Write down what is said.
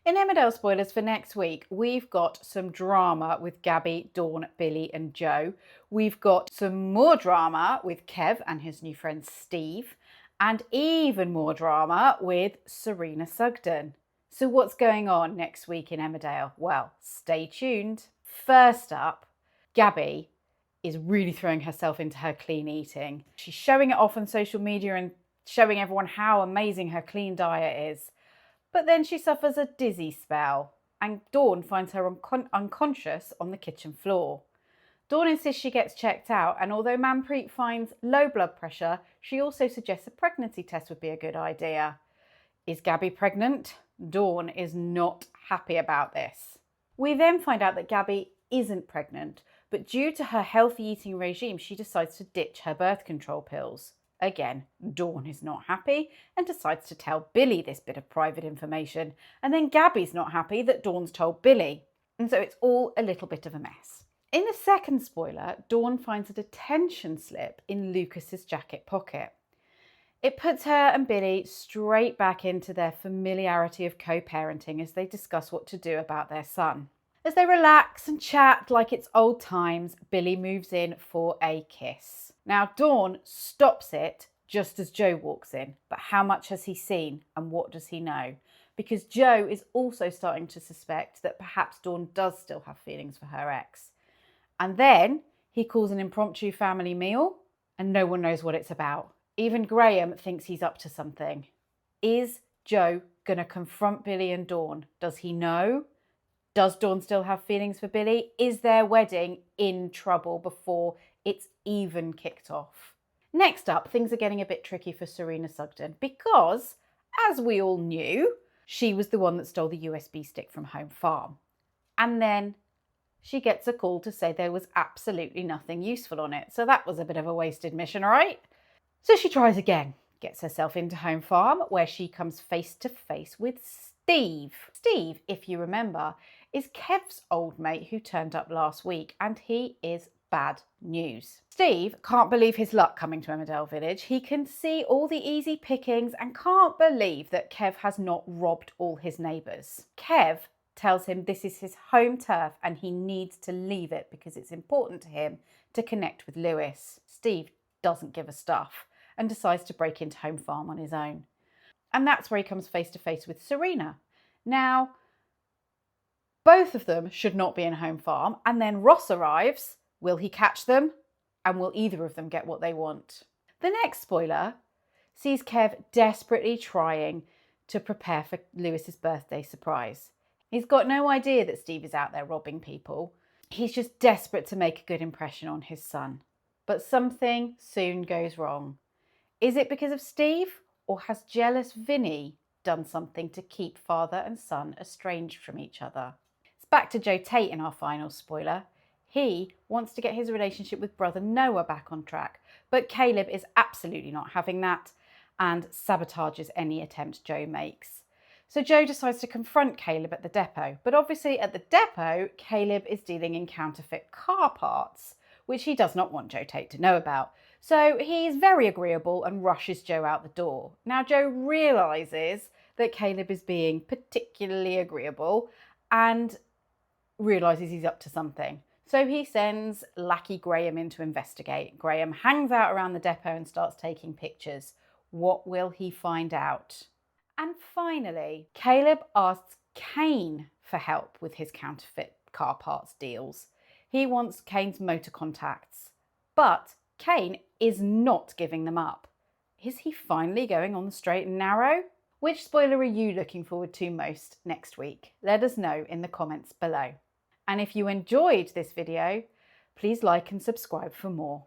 In Emmerdale spoilers for next week, we've got some drama with Gabby, Dawn, Billy and Joe. We've got some more drama with Kev and his new friend Steve. And even more drama with Serena Sugden. So what's going on next week in Emmerdale? Well, stay tuned. First up, Gabby is really throwing herself into her clean eating. She's showing it off on social media and showing everyone how amazing her clean diet is. But then she suffers a dizzy spell and Dawn finds her unconscious on the kitchen floor. Dawn insists she gets checked out, and although Manpreet finds low blood pressure, she also suggests a pregnancy test would be a good idea. Is Gabby pregnant? Dawn is not happy about this. We then find out that Gabby isn't pregnant, but due to her healthy eating regime, she decides to ditch her birth control pills. Again, Dawn is not happy and decides to tell Billy this bit of private information, and then Gabby's not happy that Dawn's told Billy, and so it's all a little bit of a mess. In the second spoiler, Dawn finds a detention slip in Lucas's jacket pocket. It puts her and Billy straight back into their familiarity of co-parenting as they discuss what to do about their son. As they relax and chat like it's old times, Billy moves in for a kiss. Now, Dawn stops it just as Joe walks in, but how much has he seen and what does he know? Because Joe is also starting to suspect that perhaps Dawn does still have feelings for her ex. And then he calls an impromptu family meal and no one knows what it's about. Even Graham thinks he's up to something. Is Joe going to confront Billy and Dawn? Does he know? Does Dawn still have feelings for Billy? Is their wedding in trouble before it's even kicked off? Next up, things are getting a bit tricky for Serena Sugden because, as we all knew, she was the one that stole the USB stick from Home Farm. And then she gets a call to say there was absolutely nothing useful on it. So that was a bit of a wasted mission, right? So she tries again, gets herself into Home Farm, where she comes face to face with Steve. Steve, if you remember, is Kev's old mate who turned up last week, and he is bad news. Steve can't believe his luck coming to Emmerdale Village. He can see all the easy pickings and can't believe that Kev has not robbed all his neighbours. Kev tells him this is his home turf and he needs to leave it because it's important to him to connect with Lewis. Steve doesn't give a stuff and decides to break into Home Farm on his own. And that's where he comes face to face with Serena. Now, both of them should not be in Home Farm, and then Ross arrives. Will he catch them? And will either of them get what they want? The next spoiler sees Kev desperately trying to prepare for Lewis's birthday surprise. He's got no idea that Steve is out there robbing people. He's just desperate to make a good impression on his son. But something soon goes wrong. Is it because of Steve, or has jealous Vinny done something to keep father and son estranged from each other? It's back to Joe Tate in our final spoiler. He wants to get his relationship with brother Noah back on track, but Caleb is absolutely not having that and sabotages any attempt Joe makes. So Joe decides to confront Caleb at the depot, but obviously at the depot, Caleb is dealing in counterfeit car parts, which he does not want Joe Tate to know about. So he's very agreeable and rushes Joe out the door. Now Joe realises that Caleb is being particularly agreeable and realises he's up to something. So he sends lackey Graham in to investigate. Graham hangs out around the depot and starts taking pictures. What will he find out? And finally, Caleb asks Kane for help with his counterfeit car parts deals. He wants Kane's motor contacts, but Kane is not giving them up. Is he finally going on the straight and narrow? Which spoiler are you looking forward to most next week? Let us know in the comments below. And if you enjoyed this video, please like and subscribe for more.